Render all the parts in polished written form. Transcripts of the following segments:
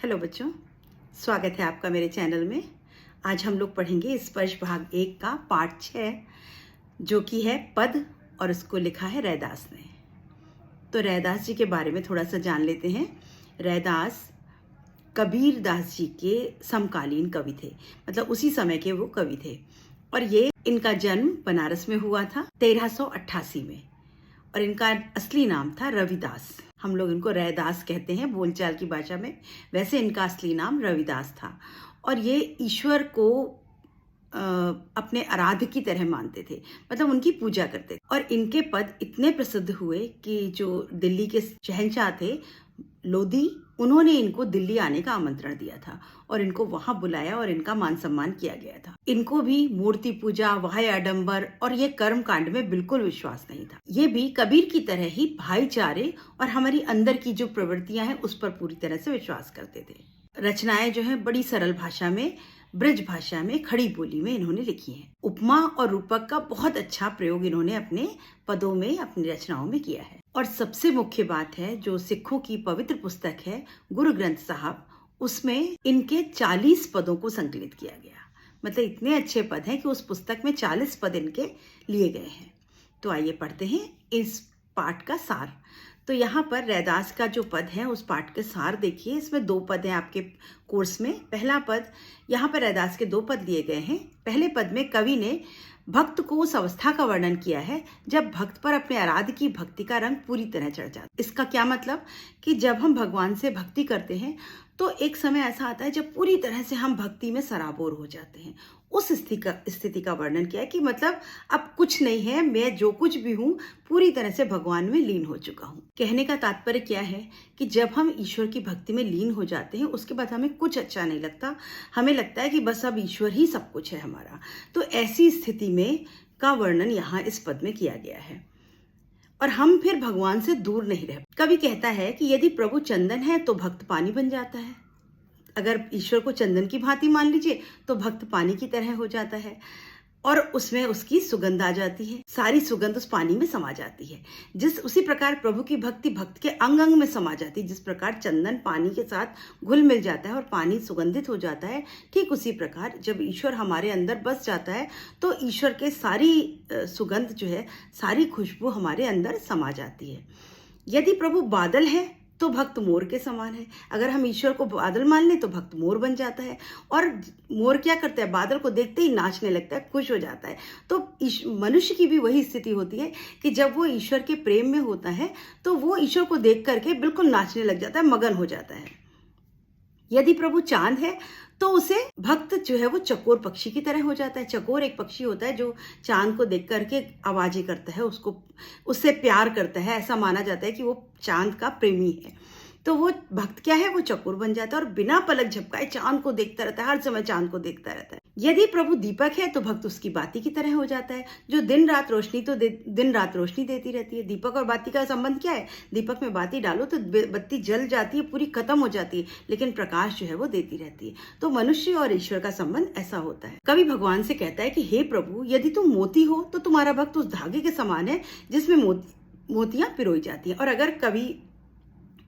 Hello बच्चों, स्वागत है आपका मेरे चैनल में। आज हम लोग पढ़ेंगे स्पर्श भाग 1 का पाठ 6 जो कि है पद, और उसको लिखा है रैदास ने। तो रैदास जी के बारे में थोड़ा सा जान लेते हैं। रैदास कबीर दास जी के समकालीन कवि थे, मतलब उसी समय के वो कवि थे। और ये इनका जन्म बनारस में हुआ था 1388 में, और इनका असली नाम था रविदास। हम लोग इनको रैदास कहते हैं बोलचाल की भाषा में, वैसे इनका असली नाम रविदास था। और ये ईश्वर को अपने आराध्य की तरह मानते थे, मतलब उनकी पूजा करते थे। और इनके पद इतने प्रसिद्ध हुए कि जो दिल्ली के शहंशाह थे लोधी, उन्होंने इनको दिल्ली आने का आमंत्रण दिया था और इनको वहां बुलाया और इनका मान सम्मान किया गया था। इनको भी मूर्ति पूजा, वाह्य आडंबर और ये कर्म कांड में बिल्कुल विश्वास नहीं था। ये भी कबीर की तरह ही भाईचारे और हमारी अंदर की जो प्रवृत्तियां हैं उस पर पूरी तरह से विश्वास करते थे। रचनाएं जो है बड़ी सरल भाषा में, ब्रज भाषा में, खड़ी बोली में इन्होंने लिखी है। उपमा और रूपक का बहुत अच्छा प्रयोग इन्होंने अपने पदों में, अपनी रचनाओं में किया है। और सबसे मुख्य बात है, जो सिखों की पवित्र पुस्तक है गुरु ग्रंथ साहब, उसमें इनके 40 पदों को संकलित किया गया। मतलब इतने अच्छे पद हैं कि उस पुस्तक में 40 पद इनके लिए गए हैं। तो आइए पढ़ते हैं इस पाठ का सार। तो यहाँ पर रैदास का जो पद है उस पाठ के सार देखिए। इसमें 2 पद हैं आपके कोर्स में। पहला पद, यहाँ पर रैदास के 2 पद दिए गए हैं। पहले पद में कवि ने भक्त को उस अवस्था का वर्णन किया है जब भक्त पर अपने आराध्य की भक्ति का रंग पूरी तरह चढ़ जाता है। इसका क्या मतलब कि जब हम भगवान से भक्ति करते हैं तो एक समय ऐसा आता है जब पूरी तरह से हम भक्ति में सराबोर हो जाते हैं। उस स्थिति का वर्णन किया है कि मतलब अब कुछ नहीं है, मैं जो कुछ भी हूँ पूरी तरह से भगवान में लीन हो चुका हूँ। कहने का तात्पर्य क्या है कि जब हम ईश्वर की भक्ति में लीन हो जाते हैं उसके बाद हमें कुछ अच्छा नहीं लगता, हमें लगता है कि बस अब ईश्वर ही सब कुछ है हमारा। तो ऐसी स्थिति में का वर्णन यहाँ इस पद में किया गया है। और हम फिर भगवान से दूर नहीं रह। कवि कहता है कि यदि प्रभु चंदन है तो भक्त पानी बन जाता है। अगर ईश्वर को चंदन की भांति मान लीजिए तो भक्त पानी की तरह हो जाता है और उसमें उसकी सुगंध आ जाती है, सारी सुगंध उस पानी में समा जाती है। उसी प्रकार प्रभु की भक्ति भक्त के अंग अंग में समा जाती है। जिस प्रकार चंदन पानी के साथ घुल मिल जाता है और पानी सुगंधित हो जाता है, ठीक उसी प्रकार जब ईश्वर हमारे अंदर बस जाता है तो ईश्वर के सारी सुगंध जो है, सारी खुशबू हमारे अंदर समा जाती है। यदि प्रभु बादल है तो भक्त मोर के समान है। अगर हम ईश्वर को बादल मान लें तो भक्त मोर बन जाता है। और मोर क्या करता है, बादल को देखते ही नाचने लगता है, खुश हो जाता है। तो मनुष्य की भी वही स्थिति होती है कि जब वो ईश्वर के प्रेम में होता है तो वो ईश्वर को देख करके बिल्कुल नाचने लग जाता है, मगन हो जाता है। यदि प्रभु चांद है तो उसे भक्त जो है वो चकोर पक्षी की तरह हो जाता है। चकोर एक पक्षी होता है जो चांद को देख करके आवाजें करता है, उसको उससे प्यार करता है। ऐसा माना जाता है कि वो चांद का प्रेमी है। तो वो भक्त क्या है, वो चकोर बन जाता है और बिना पलक झपकाए चांद को देखता रहता है, हर समय चांद को देखता रहता है। यदि प्रभु दीपक है तो भक्त उसकी बाती की तरह हो जाता है, जो दिन रात रोशनी देती रहती है। दीपक और बाती का संबंध क्या है, दीपक में बाती डालो तो बत्ती जल जाती है, पूरी खत्म हो जाती है, लेकिन प्रकाश जो है वो देती रहती है। तो मनुष्य और ईश्वर का संबंध ऐसा होता है। कवि भगवान से कहता है कि हे प्रभु, यदि तुम मोती हो तो तुम्हारा भक्त उस धागे के समान है जिसमें मोतियां पिरोई जाती है। और अगर कवि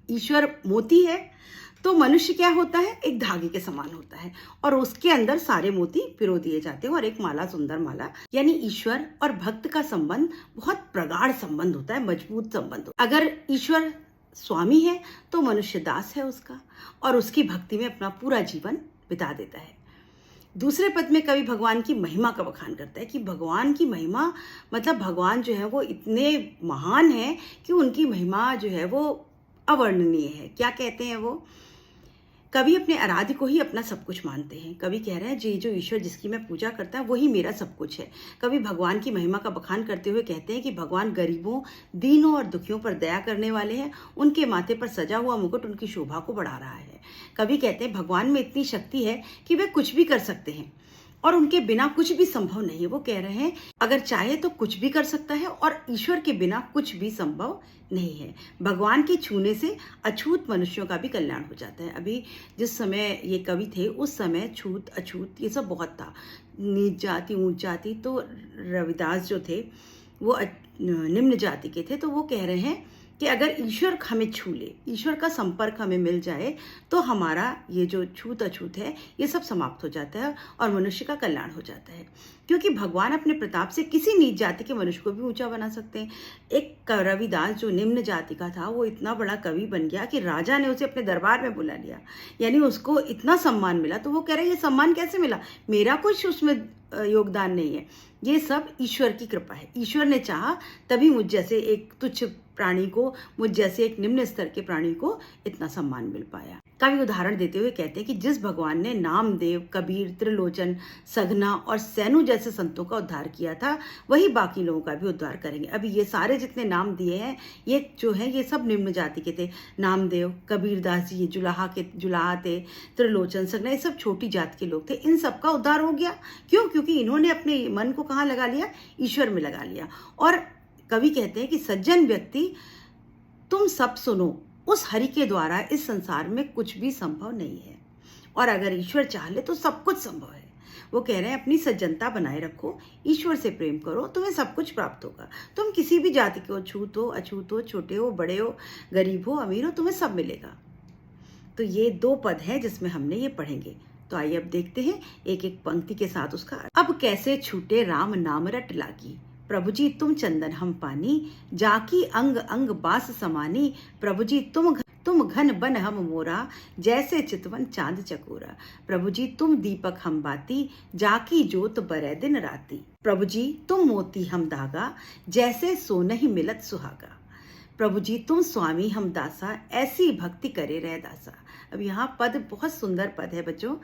ईश्वर मोती है तो मनुष्य क्या होता है, एक धागे के समान होता है और उसके अंदर सारे मोती पिरो दिए जाते हैं और एक माला, सुंदर माला। यानी ईश्वर और भक्त का संबंध बहुत प्रगाढ़ संबंध होता है, मजबूत संबंध। अगर ईश्वर स्वामी है तो मनुष्य दास है उसका, और उसकी भक्ति में अपना पूरा जीवन बिता देता है। दूसरे पद में कवि भगवान की महिमा का बखान करता है कि भगवान की महिमा, मतलब भगवान जो है वो इतने महान है कि उनकी महिमा जो है वो अवर्णनीय है। क्या कहते हैं वो, कवि अपने आराध्य को ही अपना सब कुछ मानते हैं। कवि कह रहे हैं जी, जो ईश्वर जिसकी मैं पूजा करता हूँ वही मेरा सब कुछ है। कवि भगवान की महिमा का बखान करते हुए कहते हैं कि भगवान गरीबों, दीनों और दुखियों पर दया करने वाले हैं। उनके माथे पर सजा हुआ मुकुट उनकी शोभा को बढ़ा रहा है। कवि कहते हैं भगवान में इतनी शक्ति है कि वे कुछ भी कर सकते हैं और उनके बिना कुछ भी संभव नहीं है। वो कह रहे हैं अगर चाहे तो कुछ भी कर सकता है और ईश्वर के बिना कुछ भी संभव नहीं है। भगवान के छूने से अछूत मनुष्यों का भी कल्याण हो जाता है। अभी जिस समय ये कवि थे उस समय छूत अछूत ये सब बहुत था, नीच जाति ऊंच जाति। तो रविदास जो थे वो निम्न जाति के थे, तो वो कह रहे हैं कि अगर ईश्वर हमें छू ले, ईश्वर का संपर्क हमें मिल जाए, तो हमारा ये जो छूत अछूत है ये सब समाप्त हो जाता है और मनुष्य का कल्याण हो जाता है। क्योंकि भगवान अपने प्रताप से किसी नीच जाति के मनुष्य को भी ऊंचा बना सकते हैं। एक रविदास जो निम्न जाति का था, वो इतना बड़ा कवि बन गया कि राजा ने उसे अपने दरबार में बुला लिया, यानी उसको इतना सम्मान मिला। तो वो कह रहे हैं ये सम्मान कैसे मिला, मेरा कुछ उसमें योगदान नहीं है, ये सब ईश्वर की कृपा है। ईश्वर ने चाहा तभी मुझ जैसे एक तुच्छ प्राणी को, मुझ जैसे एक निम्न स्तर के प्राणी को इतना सम्मान मिल पाया। कवि उदाहरण देते हुए कहते हैं कि जिस भगवान ने नामदेव, कबीर, त्रिलोचन, सघना और सैनु जैसे संतों का उद्धार किया था, वही बाकी लोगों का भी उद्धार करेंगे। अभी ये सारे जितने नाम दिए हैं ये जो है ये सब निम्न जाति के थे। नामदेव, कबीरदास जी ये जुलाहा थे, त्रिलोचन, सघना ये सब छोटी जाति के लोग थे। इन सब का उद्धार हो गया। क्यों? क्योंकि इन्होंने अपने मन को कहाँ लगा लिया, ईश्वर में लगा लिया। और कवि कहते हैं कि सज्जन व्यक्ति तुम सब सुनो, उस हरि के द्वारा इस संसार में कुछ भी संभव नहीं है, और अगर ईश्वर चाह ले तो सब कुछ संभव है। वो कह रहे हैं अपनी सज्जनता बनाए रखो, ईश्वर से प्रेम करो, तुम्हें सब कुछ प्राप्त होगा। तुम किसी भी जाति के हो, छूत हो, अछूत हो, छोटे हो, बड़े हो, गरीब हो, अमीर हो, तुम्हें सब मिलेगा। तो ये 2 पद हैं जिसमें हमने ये पढ़ेंगे। तो आइए अब देखते हैं एक एक पंक्ति के साथ उसका। अब कैसे छूटे राम नाम रट लागी, प्रभु जी तुम चंदन हम पानी, जाकी अंग अंग बास समानी, प्रभु जी तुम घन बन हम मोरा, जैसे चितवन चांद चकोरा, प्रभु जी तुम दीपक हम बाती, जाकी जोत बरै दिन राती, प्रभु जी तुम मोती हम धागा, जैसे सोनहि मिलत सुहागा, प्रभु जी तुम स्वामी हम दासा, ऐसी भक्ति करे रह दासा। अब यहाँ पद बहुत सुंदर पद है बच्चों,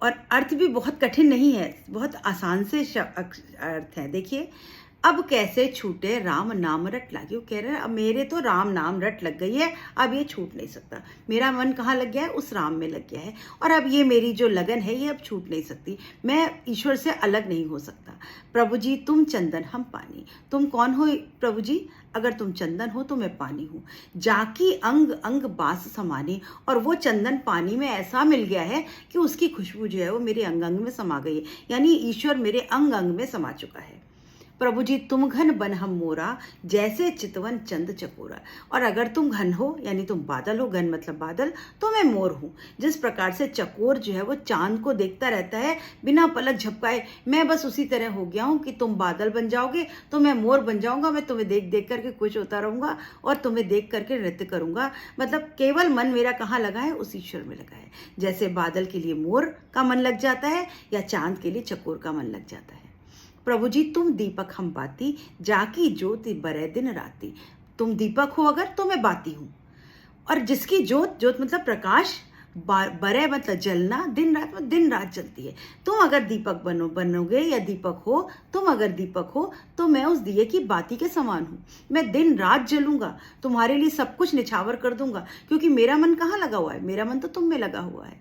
और अर्थ भी बहुत कठिन नहीं है, बहुत आसान से अर्थ है। देखिए, अब कैसे छूटे राम नाम रट लागी। वो कह रहे हैं अब मेरे तो राम नाम रट लग गई है, अब ये छूट नहीं सकता। मेरा मन कहाँ लग गया है, उस राम में लग गया है, और अब ये मेरी जो लगन है ये अब छूट नहीं सकती, मैं ईश्वर से अलग नहीं हो सकता। प्रभु जी तुम चंदन हम पानी, तुम कौन हो प्रभु जी? अगर तुम चंदन हो तो मैं पानी हूँ। जाकी अंग अंग बास समानी, और वो चंदन पानी में ऐसा मिल गया है कि उसकी खुशबू जो है वो मेरे अंग अंग में समा गई है, यानी ईश्वर मेरे अंग अंग में समा चुका है। प्रभु जी तुम घन बन हम मोरा, जैसे चितवन चंद चकोरा, और अगर तुम घन हो यानी तुम बादल हो, घन मतलब बादल, तो मैं मोर हूँ। जिस प्रकार से चकोर जो है वो चांद को देखता रहता है बिना पलक झपकाए, मैं बस उसी तरह हो गया हूँ कि तुम बादल बन जाओगे तो मैं मोर बन जाऊंगा। मैं तुम्हें देख देख करके खुश होता रहूंगा और तुम्हें देख करके नृत्य करूंगा। मतलब केवल मन मेरा कहाँ लगा है, उस ईश्वर में लगा है। जैसे बादल के लिए मोर का मन लग जाता है या चांद के लिए चकोर का मन लग जाता है। प्रभु जी तुम दीपक हम बाती, जाकी ज्योति बरै दिन राती, तुम दीपक हो अगर तो मैं बाती हूँ, और जिसकी ज्योत, ज्योत मतलब प्रकाश, बरै मतलब जलना, दिन रात मतलब दिन रात जलती है। तुम अगर दीपक बनोगे या दीपक हो, तुम अगर दीपक हो तो मैं उस दिए की बाती के समान हूँ। मैं दिन रात जलूंगा, तुम्हारे लिए सब कुछ निछावर कर दूंगा, क्योंकि मेरा मन कहाँ लगा हुआ है, मेरा मन तो तुम में लगा हुआ है।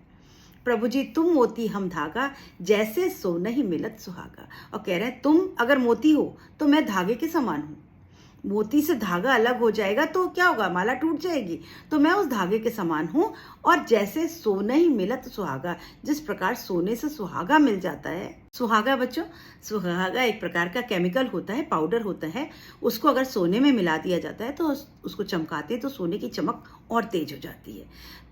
प्रभु जी तुम मोती हम धागा, जैसे सोनहि मिलत सुहागा, और कह रहे हैं तुम अगर मोती हो तो मैं धागे के समान हूँ। मोती से धागा अलग हो जाएगा तो क्या होगा, माला टूट जाएगी, तो मैं उस धागे के समान हूँ। और जैसे सोनहि मिलत सुहागा, जिस प्रकार सोने से सुहागा मिल जाता है। सुहागा बच्चों, सुहागा एक प्रकार का केमिकल होता है, पाउडर होता है, उसको अगर सोने में मिला दिया जाता है तो उसको चमकाते तो सोने की चमक और तेज हो जाती है।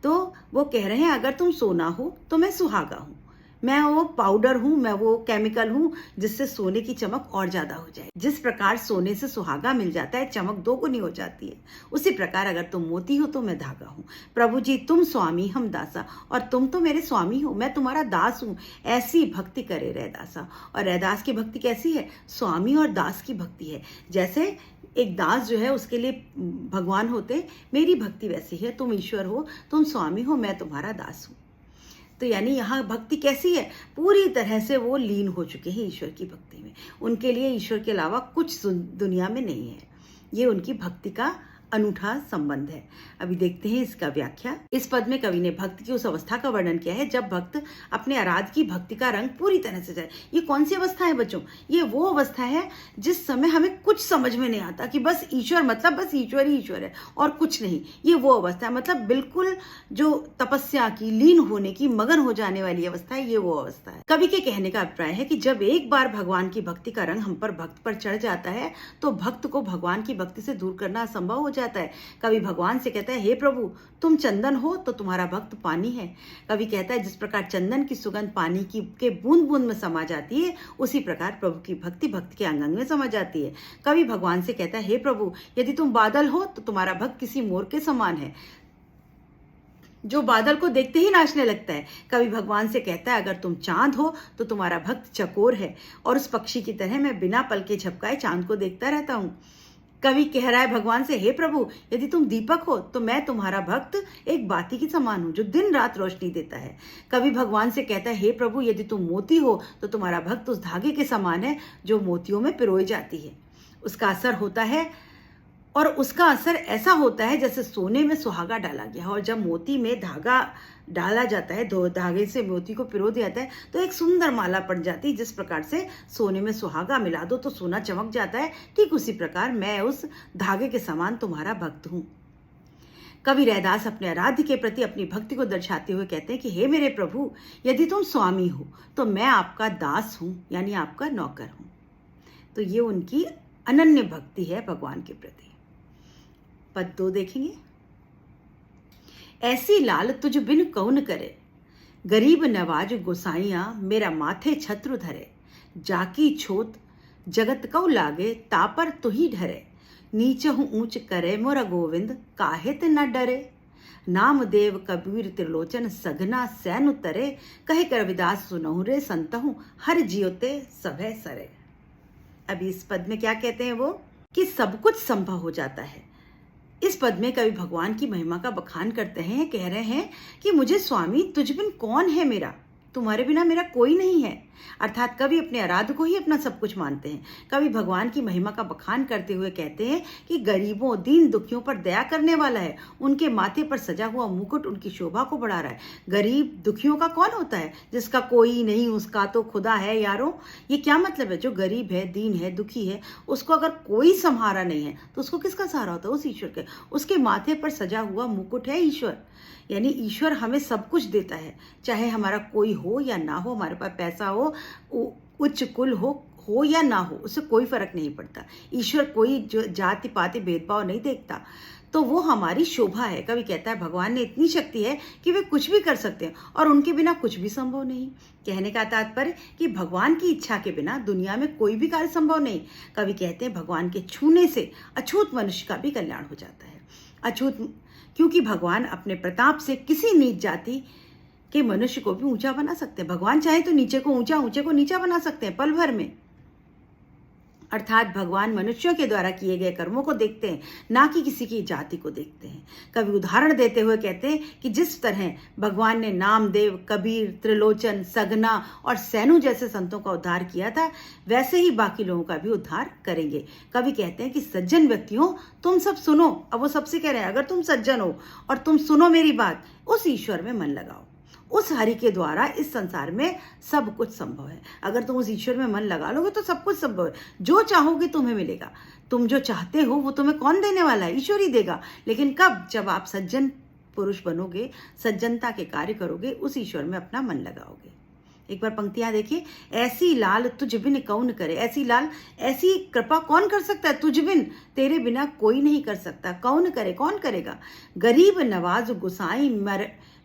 तो वो कह रहे हैं अगर तुम सोना हो तो मैं सुहागा हूँ, मैं वो पाउडर हूँ, मैं वो केमिकल हूँ जिससे सोने की चमक और ज्यादा हो जाए। जिस प्रकार सोने से सुहागा मिल जाता है, चमक 2 गुनी हो जाती है, उसी प्रकार अगर तुम मोती हो तो मैं धागा हूँ। प्रभु जी तुम स्वामी हम दासा, और तुम तो मेरे स्वामी हो, मैं तुम्हारा दास हूँ। ऐसी भक्ति करे रैदासा, और रैदास की भक्ति कैसी है, स्वामी और दास की भक्ति है। जैसे एक दास जो है उसके लिए भगवान होते, मेरी भक्ति वैसी है। तुम ईश्वर हो, तुम स्वामी हो, मैं तुम्हारा दास हूँ। तो यानी यहाँ भक्ति कैसी है, पूरी तरह से वो लीन हो चुके हैं ईश्वर की भक्ति में। उनके लिए ईश्वर के अलावा कुछ दुनिया में नहीं है। ये उनकी भक्ति का अनूठा संबंध है। अभी देखते हैं इसका व्याख्या। इस पद में कवि ने भक्ति की उस अवस्था का वर्णन किया है जब भक्त अपने आराध्य की भक्ति का रंग पूरी तरह से जाए। ये कौन सी अवस्था है बच्चों? ये वो अवस्था है जिस समय हमें कुछ समझ में नहीं आता कि बस ईश्वर मतलब बस ईश्वर ही ईश्वर है और कुछ नहीं। ये वो अवस्था है, मतलब बिल्कुल जो तपस्या की, लीन होने की, मगन हो जाने वाली अवस्था है, ये वो अवस्था है। कवि के कहने का अभिप्राय है कि जब एक बार भगवान की भक्ति का रंग हम पर, भक्त पर चढ़ जाता है तो भक्त को भगवान की भक्ति से दूर करना असंभव हो जाता है। कभी भगवान से कहता है, हे प्रभु तुम चंदन हो तो तुम्हारा भक्त पानी है। कभी कहता है जिस प्रकार चंदन की सुगंध पानी की के बूंद बूंद में समा जाती है, उसी प्रकार प्रभु की भक्ति भक्त के अंग अंग में समा जाती है। कभी भगवान से कहता है, हे प्रभु यदि तुम बादल हो तो तुम्हारा भक्त किसी मोर के समान है, जो बादल को देखते ही नाचने लगता है। कभी भगवान से कहता है, अगर तुम चांद हो तो तुम्हारा भक्त चकोर है, और उस पक्षी की तरह मैं बिना पल के झपकाए चांद को देखता रहता हूँ। कभी कह रहा है भगवान से, हे प्रभु यदि तुम दीपक हो तो मैं तुम्हारा भक्त एक बाती के समान हूँ, जो दिन रात रोशनी देता है। कभी भगवान से कहता है, हे प्रभु यदि तुम मोती हो तो तुम्हारा भक्त उस धागे के समान है जो मोतियों में पिरोई जाती है। उसका असर होता है, और उसका असर ऐसा होता है जैसे सोने में सुहागा डाला गया, और जब मोती में धागा डाला जाता है, दो धागे से मोती को पिरो दिया जाता है, तो एक सुंदर माला पड़ जाती है। जिस प्रकार से सोने में सुहागा मिला दो तो सोना चमक जाता है, ठीक उसी प्रकार मैं उस धागे के समान तुम्हारा भक्त हूँ। कवि रैदास अपने आराध्य के प्रति अपनी भक्ति को दर्शाते हुए कहते हैं कि हे मेरे प्रभु यदि तुम स्वामी हो तो मैं आपका दास हूँ, यानी आपका नौकर हूँ। तो ये उनकी अनन्य भक्ति है भगवान के प्रति। पद 2 देखेंगे। ऐसी लाल तुझ बिन कौन करे, गरीब नवाज गोसाइया मेरा माथे छत्र धरे। जाकी छोत जगत कौ लागे तापर तुही ढरे। नीच हूँ ऊंच करे मोरा गोविंद काहित न डरे। नामदेव कबीर त्रिलोचन सघना सैन उतरे। कहे रविदास सुनहुरे संतहु हर जियोते सभय सरे। अभी इस पद में क्या कहते हैं वो, कि सब कुछ संभव हो जाता है। इस पद में कवि भगवान की महिमा का बखान करते हैं, कह रहे हैं कि मुझे स्वामी तुझ बिन कौन है मेरा, तुम्हारे बिना मेरा कोई नहीं है। अर्थात कवि अपने आराध्य को ही अपना सब कुछ मानते हैं। कवि भगवान की महिमा का बखान करते हुए कहते हैं कि गरीबों दीन दुखियों पर दया करने वाला है, उनके माथे पर सजा हुआ मुकुट उनकी शोभा को बढ़ा रहा है। गरीब दुखियों का कौन होता है, जिसका कोई नहीं उसका तो खुदा है यारों। ये क्या मतलब है, जो गरीब है, दीन है, दुखी है, उसको अगर कोई संहारा नहीं है तो उसको किसका सहारा होता है, उस ईश्वर के। उसके माथे पर सजा हुआ मुकुट है ईश्वर, यानी ईश्वर हमें सब कुछ देता है, चाहे हमारा कोई हो या ना हो, हमारे पास पैसा हो, उच्च कुल हो या ना हो, उससे कोई फर्क नहीं पड़ता। ईश्वर कोई जो जाति पाति भेदभाव नहीं देखता, तो वो हमारी शोभा है। कभी कहता है भगवान ने इतनी शक्ति है कि वे कुछ भी कर सकते हैं और उनके बिना कुछ भी संभव नहीं। कहने का तात्पर्य कि भगवान की इच्छा के बिना दुनिया में कोई भी कार्य संभव नहीं। कवि कहते हैं भगवान के छूने से अछूत मनुष्य का भी कल्याण हो जाता है। अछूत क्योंकि भगवान अपने प्रताप से किसी नीच जाति के मनुष्य को भी ऊंचा बना सकते हैं। भगवान चाहे तो नीचे को ऊंचा, ऊंचे को नीचा बना सकते हैं पल भर में। अर्थात भगवान मनुष्यों के द्वारा किए गए कर्मों को देखते हैं, ना कि किसी की जाति को देखते हैं। कवि उदाहरण देते हुए कहते हैं कि जिस तरह भगवान ने नामदेव, कबीर, त्रिलोचन, सगना और सैनु जैसे संतों का उद्धार किया था, वैसे ही बाकी लोगों का भी उद्धार करेंगे। कवि कहते हैं कि सज्जन व्यक्तियों तुम सब सुनो। अब वो सबसे कह रहे हैं, अगर तुम सज्जन हो और तुम सुनो मेरी बात, उस ईश्वर में मन लगाओ। उस हरि के द्वारा इस संसार में सब कुछ संभव है। अगर तुम उस ईश्वर में मन लगा लोगे तो सब कुछ संभव है। जो चाहोगे तुम्हें मिलेगा। तुम जो चाहते हो वो तुम्हें कौन देने वाला है, ईश्वर ही देगा। लेकिन कब, जब आप सज्जन पुरुष बनोगे, सज्जनता के कार्य करोगे, उस ईश्वर में अपना मन लगाओगे। एक बार पंक्तियां देखिए। ऐसी लाल तुझ बिन कौन करे। ऐसी लाल, ऐसी कृपा कौन कर सकता है, तुझ बिन, तेरे बिना कोई नहीं कर सकता। कौन करे, कौन करेगा। गरीब नवाज गुसाई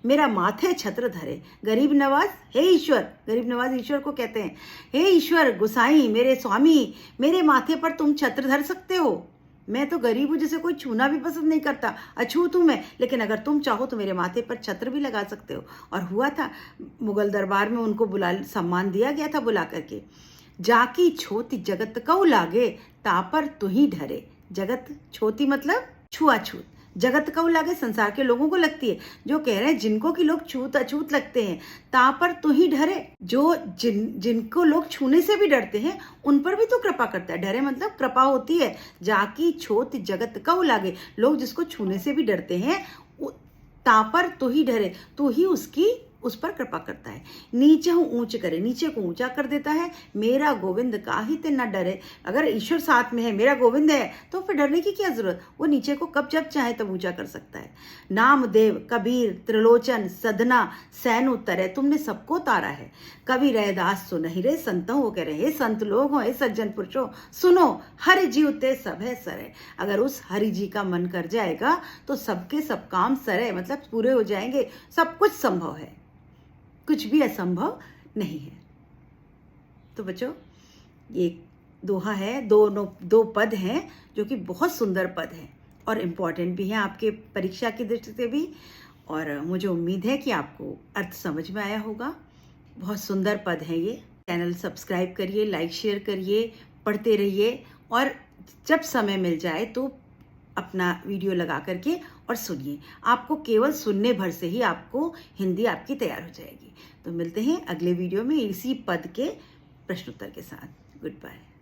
मेरा माथे छत्र धरे। गरीब नवाज, हे ईश्वर, गरीब नवाज ईश्वर को कहते हैं, हे ईश्वर गुसाई, मेरे स्वामी, मेरे माथे पर तुम छत्र धर सकते हो। मैं तो गरीब हूँ, जिसे कोई छूना भी पसंद नहीं करता, अछूत हूँ मैं, लेकिन अगर तुम चाहो तो मेरे माथे पर छत्र भी लगा सकते हो। और हुआ था, मुगल दरबार में उनको सम्मान दिया गया था बुला करके। जाकी छोती जगत कौ लागे तापर तुही ढरे। जगत छोती मतलब छुआछूत, जगत कौ लागे संसार के लोगों को लगती है। जो कह रहे हैं जिनको कि लोग छूत अछूत लगते हैं, तापर तुही ढरे, जो जिनको लोग छूने से भी डरते हैं उन पर भी तो कृपा करता है। ढरे मतलब कृपा होती है। जाकी छोत जगत कौ लागे, लोग जिसको छूने से भी डरते हैं, तापर तुही ढरे, तो ही उसकी उस पर कृपा करता है। नीचे हूँ ऊंच करे, नीचे को ऊंचा कर देता है। मेरा गोविंद काहे ते न डरे। अगर ईश्वर साथ में है, मेरा गोविंद है, तो फिर डरने की क्या जरूरत। वो नीचे को कब जब चाहे तब ऊंचा कर सकता है। नामदेव, कबीर, त्रिलोचन, सदना, सैन उतरे, तुमने सबको तारा है। कवि रैदास सुनहि रे संतों, वो कह रहे हे संत लोग हो, हे सज्जन पुरुषों, सुनो हरि जी उते सब है सरे। अगर उस हरि जी का मन कर जाएगा तो सबके सब काम सरे, मतलब पूरे हो जाएंगे। सब कुछ संभव है, कुछ भी असंभव नहीं है। तो बच्चों, ये दोहा है, दो पद हैं जो कि बहुत सुंदर पद हैं और इम्पॉर्टेंट भी हैं आपके परीक्षा की दृष्टि से भी। और मुझे उम्मीद है कि आपको अर्थ समझ में आया होगा। बहुत सुंदर पद हैं ये। चैनल सब्सक्राइब करिए, लाइक शेयर करिए, पढ़ते रहिए और जब समय मिल जाए तो अपना वीडियो लगा करके और सुनिए। आपको केवल सुनने भर से ही आपको हिंदी आपकी तैयार हो जाएगी। तो मिलते हैं अगले वीडियो में इसी पद के प्रश्नोत्तर के साथ। Good bye.